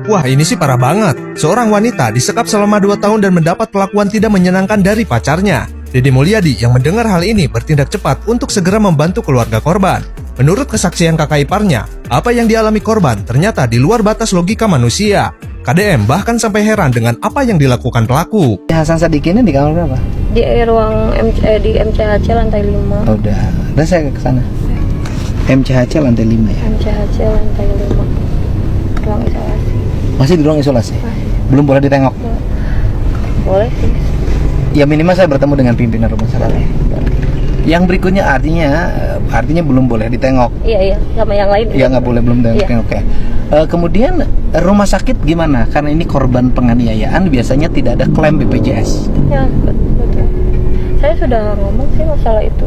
Wah, ini sih parah banget. Seorang wanita disekap selama 2 tahun dan mendapat perlakuan tidak menyenangkan dari pacarnya. Dede Mulyadi yang mendengar hal ini bertindak cepat untuk segera membantu keluarga korban. Menurut kesaksian kakak iparnya, apa yang dialami korban ternyata di luar batas logika manusia. KDM bahkan sampai heran dengan apa yang dilakukan pelaku. Hasan Sadikin di kamar berapa? Di ruang di MCHC lantai 5. Oh, udah saya ke sana. MCHC lantai 5 ya. MCHC lantai 5. Ruang isolasi. Masih di ruang isolasi? Belum boleh ditengok? Boleh sih. Ya minimal saya bertemu dengan pimpinan rumah sakit. Yang berikutnya artinya belum boleh ditengok. Iya, sama yang lain. Ya nggak boleh belum ditengok. Iya. Oke. Kemudian rumah sakit gimana? Karena ini korban penganiayaan biasanya tidak ada klaim BPJS. Ya, betul. Saya sudah ngomong sih masalah itu.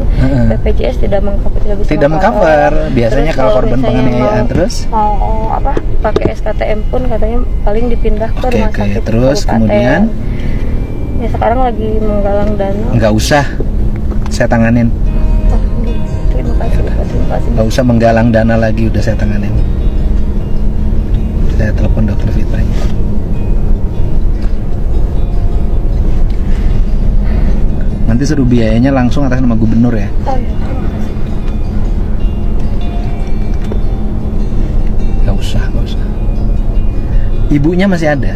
BPJS tidak mengcover. Tidak mengcover. Biasanya kalau korban penganiayaan terus mau pakai SKTM pun katanya paling dipindah ke rumah sakit. Terus kemudian ya sekarang lagi menggalang dana. Nggak usah, saya tanganin. Terima kasih. Nggak usah menggalang dana lagi, udah saya tanganin. Saya telepon dokter Fitri. Nanti suruh biayanya langsung atas nama gubernur ya. Oh, iya. Nggak usah. Ibunya masih ada?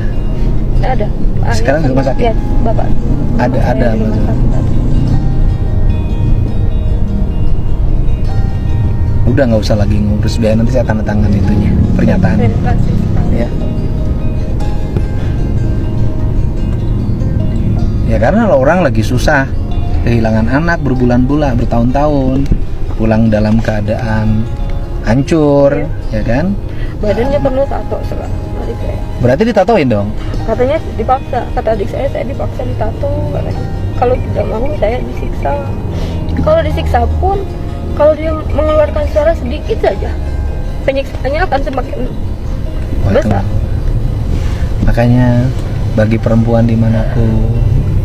Ada. Sekarang di rumah sakit? Ya, Bapak. Ada. Udah nggak usah lagi ngurus biaya, nanti saya tanda tangan itunya, pernyataan. Ya. Ya karena orang lagi susah, kehilangan anak berbulan-bulan, bertahun-tahun, pulang dalam keadaan hancur, ya kan? Badannya penuh tato sekarang. Adik saya. Berarti ditatoin dong? Katanya dipaksa, kata adik saya dipaksa ditato katanya. Kalau tidak mau saya disiksa. Kalau disiksa pun, kalau dia mengeluarkan suara sedikit saja, penyiksaannya akan semakin besar. Makanya bagi perempuan dimanapun,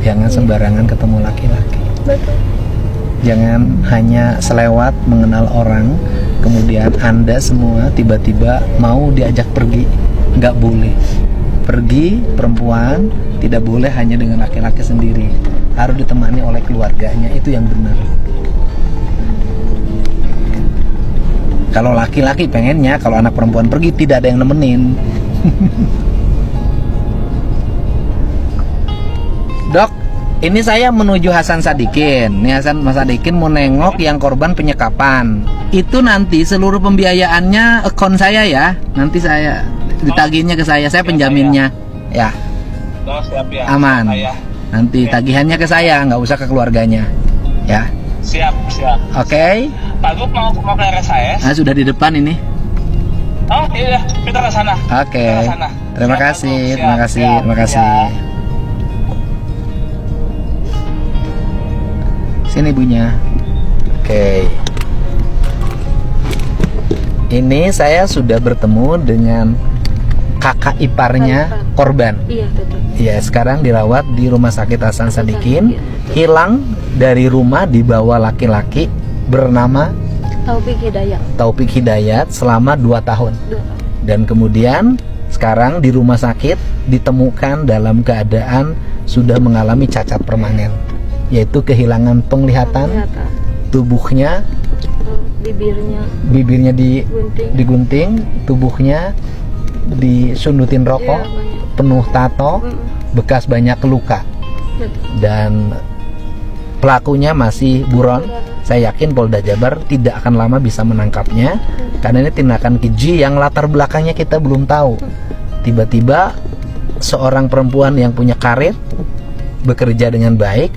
jangan sembarangan ketemu laki-laki. Betul. Jangan hanya selewat mengenal orang, kemudian Anda semua tiba-tiba mau diajak pergi. Nggak boleh. Pergi perempuan tidak boleh hanya dengan laki-laki sendiri, harus ditemani oleh keluarganya, itu yang benar. Kalau laki-laki pengennya kalau anak perempuan pergi tidak ada yang nemenin. Dok, ini saya menuju Hasan Sadikin. Nih Mas Sadikin mau nengok yang korban penyekapan. Itu nanti seluruh pembiayaannya akun saya ya. Nanti saya ditagihnya ke saya penjaminnya. Ya. Aman. Nanti tagihannya ke saya, nggak usah ke keluarganya. Ya. Siap. Oke. Pak Gub mau ke RSAS? Nah, sudah di depan ini. Oh iya, kita ke sana. Oke. Terima kasih. Sini ibunya. Oke. Ini saya sudah bertemu dengan kakak iparnya korban. Iya, betul. Ya, sekarang dirawat di Rumah Sakit Hasan Sadikin. Hilang dari rumah dibawa laki-laki bernama Taufik Hidayat selama 2 tahun. Dan kemudian sekarang di rumah sakit ditemukan dalam keadaan sudah mengalami cacat permanen, yaitu kehilangan penglihatan, tubuhnya, bibirnya digunting, tubuhnya disundutin rokok, penuh tato, bekas banyak luka, dan pelakunya masih buron. Saya yakin Polda Jabar tidak akan lama bisa menangkapnya, karena ini tindakan keji yang latar belakangnya kita belum tahu. Tiba-tiba seorang perempuan yang punya karir, bekerja dengan baik,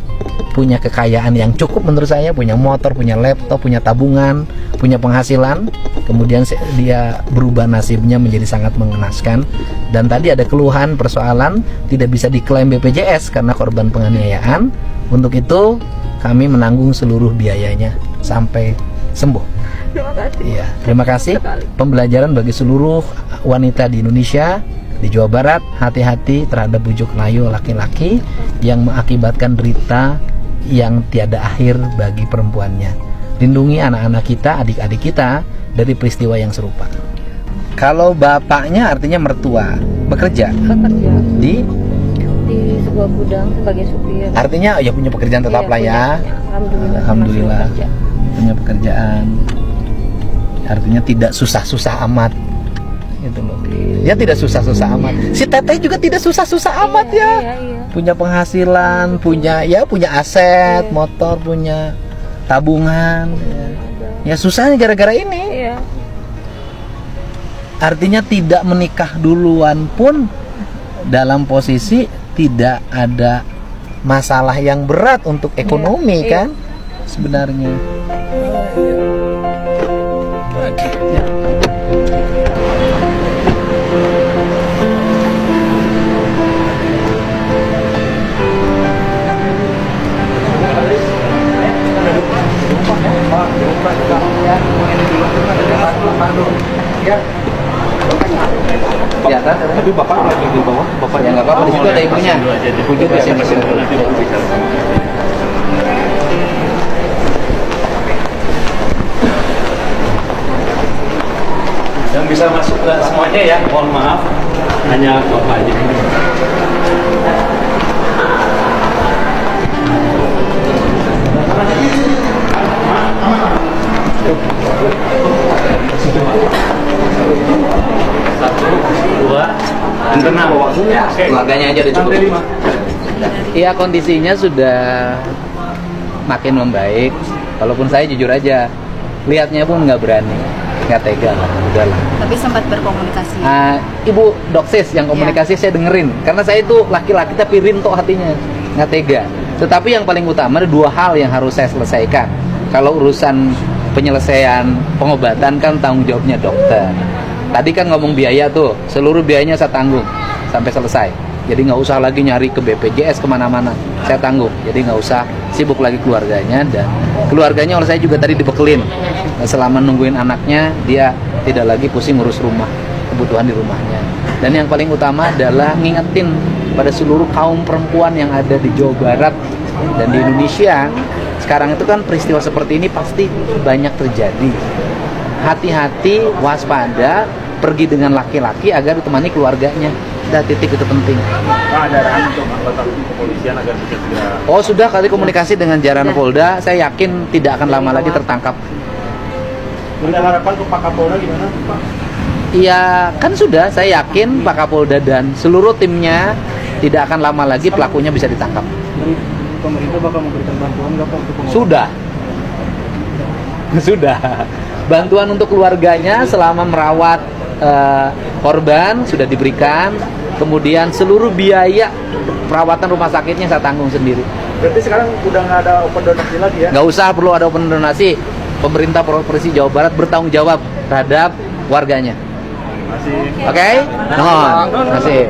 punya kekayaan yang cukup menurut saya, punya motor, punya laptop, punya tabungan, punya penghasilan, kemudian dia berubah nasibnya menjadi sangat mengenaskan. Dan tadi ada keluhan persoalan tidak bisa diklaim BPJS karena korban penganiayaan. Untuk itu kami menanggung seluruh biayanya sampai sembuh. Terima kasih. Iya, terima kasih. Pembelajaran bagi seluruh wanita di Indonesia, di Jawa Barat, hati-hati terhadap bujuk rayu laki-laki yang mengakibatkan derita yang tiada akhir bagi perempuannya. Lindungi anak-anak kita, adik-adik kita dari peristiwa yang serupa. Kalau bapaknya artinya mertua, bekerja Bekerja di, di sebuah gudang sebagai supir. artinya ya punya pekerjaan tetap Iya, lah ya. Alhamdulillah. Alhamdulillah. masih bekerja. Punya pekerjaan. Artinya tidak susah-susah amat. Gitu loh. Ya tidak susah-susah amat. Si Teteh juga tidak susah-susah amat ya. Iya, iya. Punya penghasilan, punya aset, Iya. motor, punya tabungan. Ya susahnya gara-gara ini. Iya. Artinya tidak menikah duluan pun dalam posisi tidak ada masalah yang berat untuk ekonomi Iya, kan sebenarnya. Ya. Ya kan? Tapi bapak lagi di bawah, bapak Ya nggak apa-apa, di situ ada ibunya. Ibu juga sih. yang bisa masuk ke semuanya ya, mohon maaf, hanya bapak aja. Satu, dua, enam. Ya, keluarganya aja udah cukup. Iya, kondisinya sudah makin membaik. Walaupun saya jujur aja, lihatnya pun nggak berani, nggak tega lah, udahlah. Tapi sempat berkomunikasi. Ibu doksis yang komunikasi saya dengerin, karena saya itu laki-laki tapi rintok hatinya, nggak tega. Tetapi yang paling utama ada dua hal yang harus saya selesaikan. Kalau urusan penyelesaian pengobatan kan tanggung jawabnya dokter. Tadi kan ngomong biaya tuh, seluruh biayanya saya tanggung sampai selesai. Jadi nggak usah lagi nyari ke BPJS kemana-mana, saya tanggung. Jadi nggak usah sibuk lagi keluarganya, dan keluarganya oleh saya juga tadi dibekelin. Selama nungguin anaknya, dia tidak lagi pusing ngurus rumah, kebutuhan di rumahnya. Dan yang paling utama adalah ngingetin pada seluruh kaum perempuan yang ada di Jawa Barat dan di Indonesia. Sekarang itu kan peristiwa seperti ini pasti banyak terjadi. Hati-hati, waspada, pergi dengan laki-laki agar ditemani keluarganya. Dah, titik itu penting. Ada arahan untuk anggota kepolisian agar bisa segera. Oh, sudah kali komunikasi dengan Jaran Polda, saya yakin tidak akan lama lagi tertangkap. Ada harapan untuk Pak Kapolda gimana, Pak? Iya, kan sudah, saya yakin Pak Kapolda dan seluruh timnya tidak akan lama lagi pelakunya bisa ditangkap. Dari pemerintah bakal memberikan bantuan nggak Pak untuk pengobatan? Sudah. Sudah. Bantuan untuk keluarganya selama merawat korban sudah diberikan. Kemudian seluruh biaya perawatan rumah sakitnya saya tanggung sendiri. Berarti sekarang udah nggak ada open donasi lagi ya? Nggak usah perlu ada open donasi. Pemerintah Provinsi Jawa Barat bertanggung jawab terhadap warganya. Masih. Oke? Terima kasih.